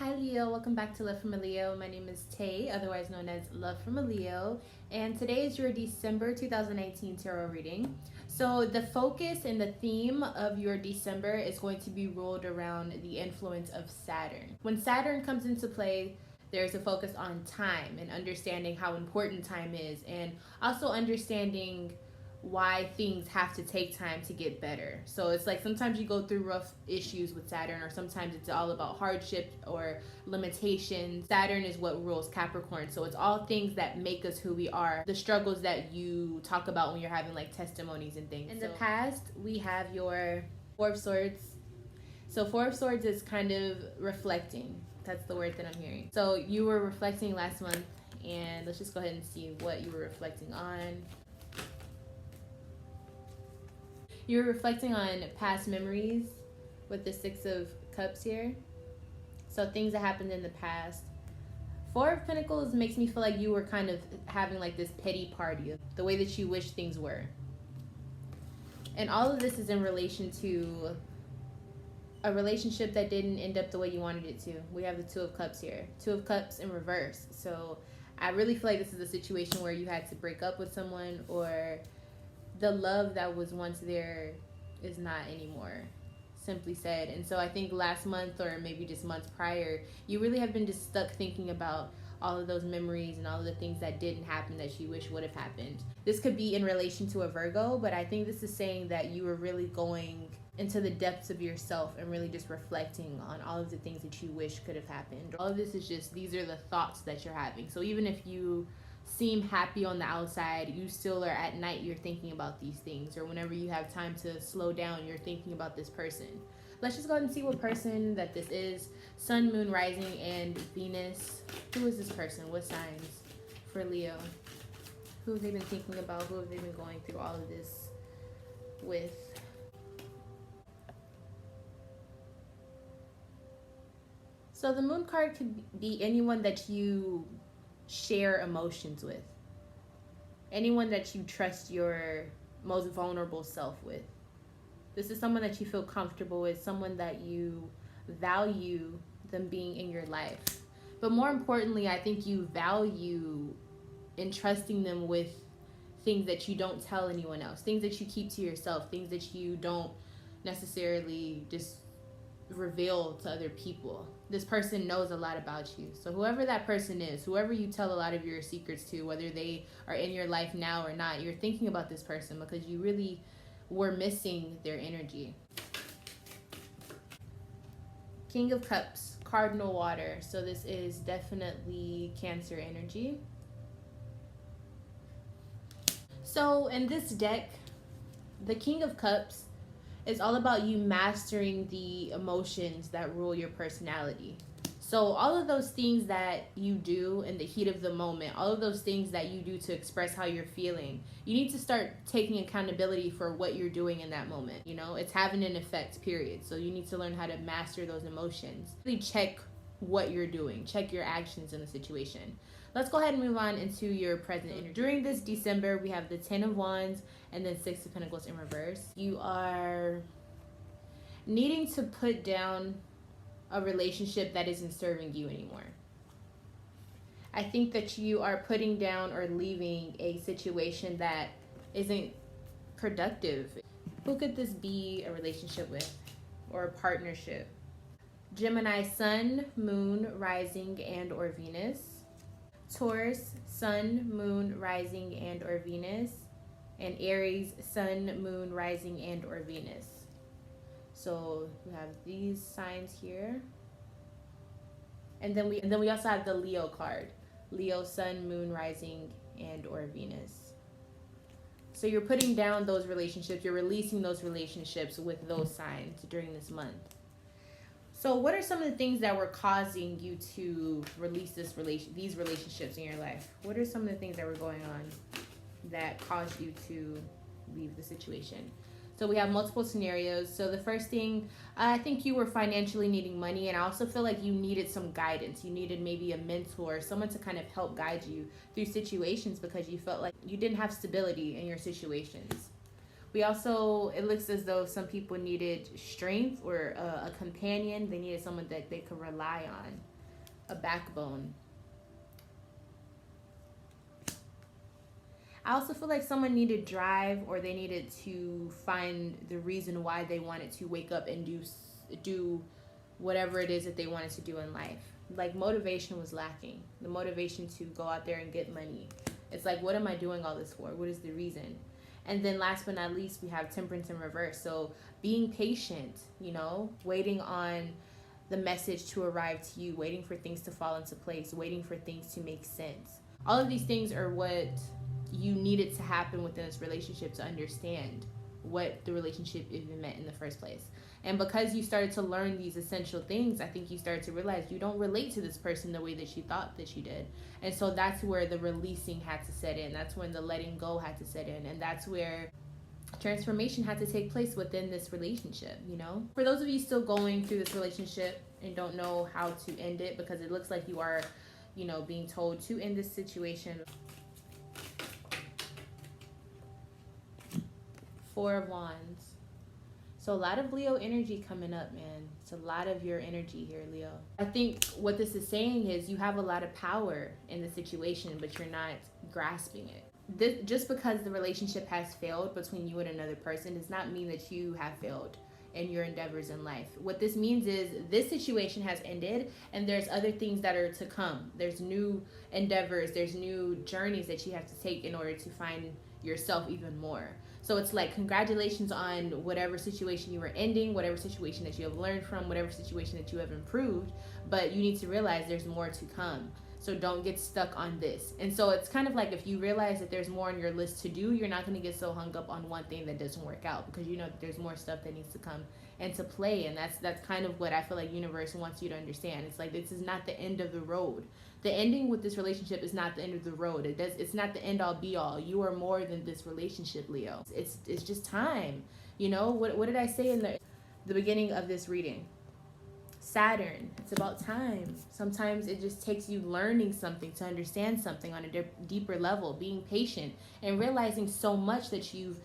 Hi Leo, welcome back to Love from a Leo. My name is Tay, otherwise known as Love from a Leo, and today is your December 2019 tarot reading. So the focus and the theme of your December is going to be ruled around the influence of Saturn. When Saturn comes into play, there's a focus on time and understanding how important time is, and also understanding why things have to take time to get better. So it's like sometimes you go through rough issues with Saturn, or sometimes it's all about hardship or limitations. Saturn is what rules Capricorn, so it's all things that make us who we are, the struggles that you talk about when you're having like testimonies and things. In the past, we have your Four of Swords. So Four of Swords is kind of reflecting. That's the word that I'm hearing. So you were reflecting last month, and let's just go ahead and see what you were reflecting on. You're reflecting on past memories with the Six of Cups here. So things that happened in the past. Four of Pentacles makes me feel like you were kind of having like this pity party, the way that you wish things were. And all of this is in relation to a relationship that didn't end up the way you wanted it to. We have the Two of Cups here. Two of Cups in reverse. So I really feel like this is a situation where you had to break up with someone, or the love that was once there is not anymore, simply said. And so I think last month, or maybe just months prior, you really have been just stuck thinking about all of those memories and all of the things that didn't happen that you wish would have happened. This could be in relation to a Virgo, but I think this is saying that you were really going into the depths of yourself and really just reflecting on all of the things that you wish could have happened. All of this is just, these are the thoughts that you're having. So even if you seem happy on the outside, you still are at night, you're thinking about these things, or whenever you have time to slow down, you're thinking about this person. Let's just go ahead and see what person that this is. Sun, Moon, Rising, and Venus. Who is this person? What signs for Leo? Who have they been thinking about? Who have they been going through all of this with? So the Moon card could be anyone that you share emotions with, anyone that you trust your most vulnerable self with. This is someone that you feel comfortable with, someone that you value them being in your life. But more importantly, I think you value entrusting them with things that you don't tell anyone else, things that you keep to yourself, things that you don't necessarily just reveal to other people. This person knows a lot about you. So whoever that person is, whoever you tell a lot of your secrets to, whether they are in your life now or not, you're thinking about this person because you really were missing their energy. King of Cups, Cardinal Water. So this is definitely Cancer energy. So in this deck, the King of Cups is all about you mastering the emotions that rule your personality. So all of those things that you do in the heat of the moment, all of those things that you do to express how you're feeling, you need to start taking accountability for what you're doing in that moment. You know, it's having an effect, period. So you need to learn how to master those emotions. Really check what you're doing, check your actions in the situation. Let's go ahead and move on into your present energy. During this December, we have the Ten of Wands and then Six of Pentacles in reverse. You are needing to put down a relationship that isn't serving you anymore. I think that you are putting down or leaving a situation that isn't productive. Who could this be a relationship with or a partnership? Gemini, Sun, Moon, Rising, and or Venus. Taurus, Sun, Moon, Rising, and or Venus. And Aries, Sun, Moon, Rising, and or Venus. So we have these signs here. And then we also have the Leo card. Leo, Sun, Moon, Rising, and or Venus. So you're putting down those relationships, you're releasing those relationships with those signs during this month. So what are some of the things that were causing you to release these relationships in your life? What are some of the things that were going on that caused you to leave the situation? So we have multiple scenarios. So the first thing, I think you were financially needing money, and I also feel like you needed some guidance. You needed maybe a mentor, someone to kind of help guide you through situations because you felt like you didn't have stability in your situations. We also, it looks as though some people needed strength or a companion. They needed someone that they could rely on, a backbone. I also feel like someone needed drive, or they needed to find the reason why they wanted to wake up and do whatever it is that they wanted to do in life. Like motivation was lacking. The motivation to go out there and get money. It's like, what am I doing all this for? What is the reason? And then last but not least, we have temperance in reverse. So being patient, you know, waiting on the message to arrive to you, waiting for things to fall into place, waiting for things to make sense. All of these things are what you needed to happen within this relationship to understand what the relationship even meant in the first place. And because you started to learn these essential things, I think you started to realize you don't relate to this person the way that you thought that you did. And so that's where the releasing had to set in. That's when the letting go had to set in. And that's where transformation had to take place within this relationship, you know? For those of you still going through this relationship and don't know how to end it, because it looks like you are, you know, being told to end this situation. Four of Wands. So a lot of Leo energy coming up, man. It's a lot of your energy here, Leo. I think what this is saying is you have a lot of power in the situation, but you're not grasping it. Just because the relationship has failed between you and another person does not mean that you have failed in your endeavors in life. What this means is this situation has ended and there's other things that are to come. There's new endeavors, there's new journeys that you have to take in order to find yourself even more. So it's like, congratulations on whatever situation you were ending, whatever situation that you have learned from, whatever situation that you have improved, but you need to realize there's more to come. So don't get stuck on this. And so it's kind of like, if you realize that there's more on your list to do, you're not going to get so hung up on one thing that doesn't work out, because you know that there's more stuff that needs to come into play. And that's kind of what I feel like universe wants you to understand. It's like, this is not the end of the road. The ending with this relationship is not the end of the road. It's not the end all be all. You are more than this relationship, Leo. It's just time. You know, what did I say in the beginning of this reading? Saturn, it's about time. Sometimes it just takes you learning something to understand something on a deeper level, being patient and realizing so much that you've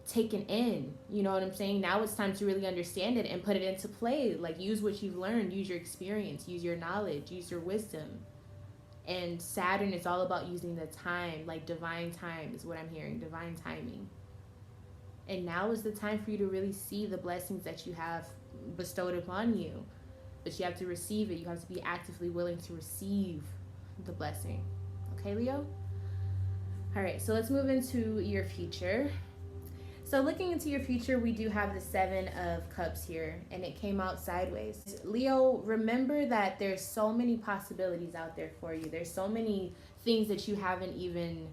taken in. You know what I'm saying? Now it's time to really understand it and put it into play. Like, use what you've learned, use your experience, use your knowledge, use your wisdom. And Saturn is all about using the time, like divine time is what I'm hearing, divine timing. And now is the time for you to really see the blessings that you have bestowed upon you. But you have to receive it. You have to be actively willing to receive the blessing. Okay, Leo? All right, so let's move into your future. So looking into your future, we do have the Seven of Cups here, and it came out sideways. Leo, remember that there's so many possibilities out there for you. There's so many things that you haven't even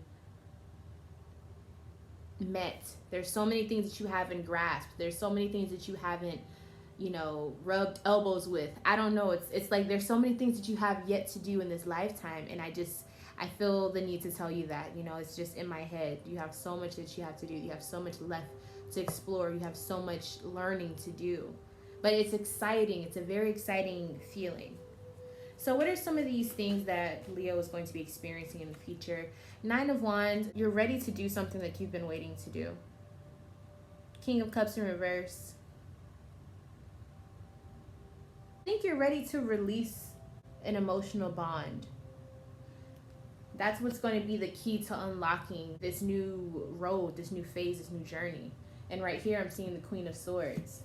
met. There's so many things that you haven't grasped. There's so many things that you haven't, you know, rubbed elbows with. I don't know. It's like there's so many things that you have yet to do in this lifetime, and I feel the need to tell you that, you know, it's just in my head. You have so much that you have to do. You have so much left to explore. You have so much learning to do. But it's exciting. It's a very exciting feeling. So what are some of these things that Leo is going to be experiencing in the future? Nine of Wands, you're ready to do something that you've been waiting to do. King of Cups in reverse. I think you're ready to release an emotional bond. That's what's going to be the key to unlocking this new road, this new phase, this new journey. And right here, I'm seeing the Queen of Swords.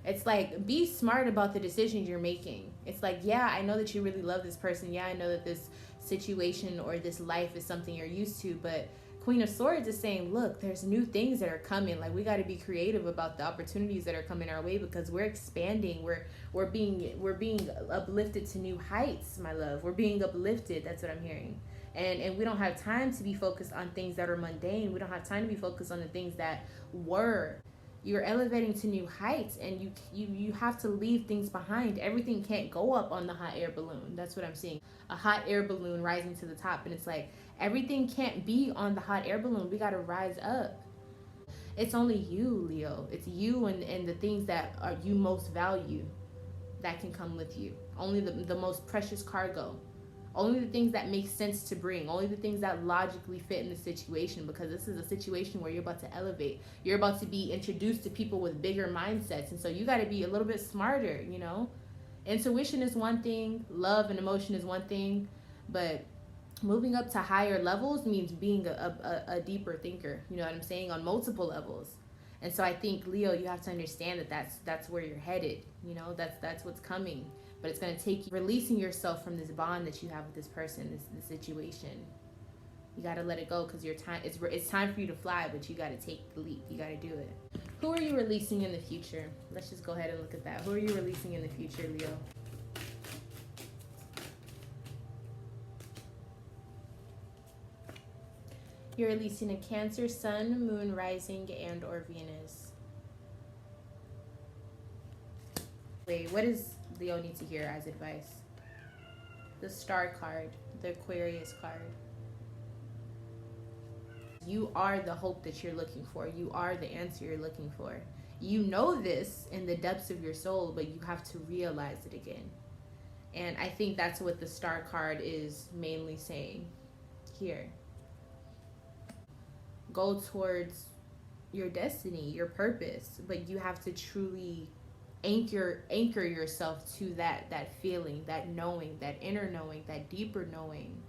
It's like, be smart about the decisions you're making. It's like, yeah, I know that you really love this person. Yeah, I know that this situation or this life is something you're used to. But Queen of Swords is saying, look, there's new things that are coming. Like, we got to be creative about the opportunities that are coming our way, because we're expanding. We're being uplifted to new heights, my love. We're being uplifted. That's what I'm hearing. And we don't have time to be focused on things that are mundane. We don't have time to be focused on the things that were. You're elevating to new heights, and you have to leave things behind. Everything can't go up on the hot air balloon. That's what I'm seeing. A hot air balloon rising to the top, and it's like, everything can't be on the hot air balloon. We got to rise up. It's only you, Leo. It's you and the things that are you most value that can come with you. Only the most precious cargo. Only the things that make sense to bring, only the things that logically fit in the situation, because this is a situation where you're about to elevate. You're about to be introduced to people with bigger mindsets. And so you got to be a little bit smarter, you know? Intuition is one thing, love and emotion is one thing, but moving up to higher levels means being a deeper thinker, you know what I'm saying, on multiple levels. And so I think, Leo, you have to understand that that's where you're headed, you know, that's what's coming. But it's going to take you releasing yourself from this bond that you have with this person, this situation. You got to let it go, because it's time for you to fly, but you got to take the leap. You got to do it. Who are you releasing in the future? Let's just go ahead and look at that. Who are you releasing in the future, Leo? You're releasing a Cancer, Sun, Moon, Rising, and or Venus. Wait, what does Leo need to hear as advice? The Star card, the Aquarius card. You are the hope that you're looking for. You are the answer you're looking for. You know this in the depths of your soul, but you have to realize it again. And I think that's what the Star card is mainly saying here. Go towards your destiny, your purpose, but you have to truly anchor yourself to that feeling, that knowing, that inner knowing, that deeper knowing.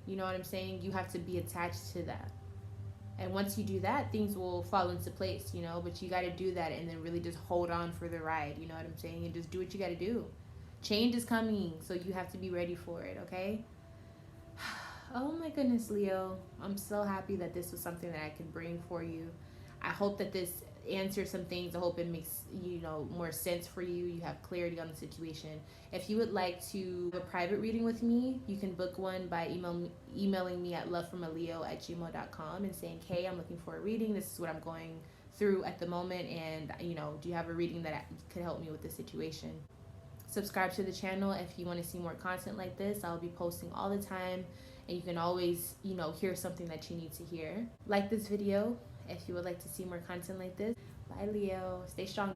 You know what I'm saying? You have to be attached to that. And once you do that, things will fall into place, you know, but you got to do that and then really just hold on for the ride, you know what I'm saying? And just do what you got to do. Change is coming, so you have to be ready for it, okay? Oh my goodness, Leo. I'm so happy that this was something that I could bring for you. I hope that this answers some things. I hope it makes, you know, more sense for you. You have clarity on the situation. If you would like to do a private reading with me, you can book one by emailing me at lovefromaleo@gmail.com and saying, hey, I'm looking for a reading. This is what I'm going through at the moment, and, you know, do you have a reading that could help me with this situation? Subscribe to the channel if you want to see more content like this. I'll be posting all the time, and you can always, you know, hear something that you need to hear. Like this video if you would like to see more content like this. Bye, Leo. Stay strong.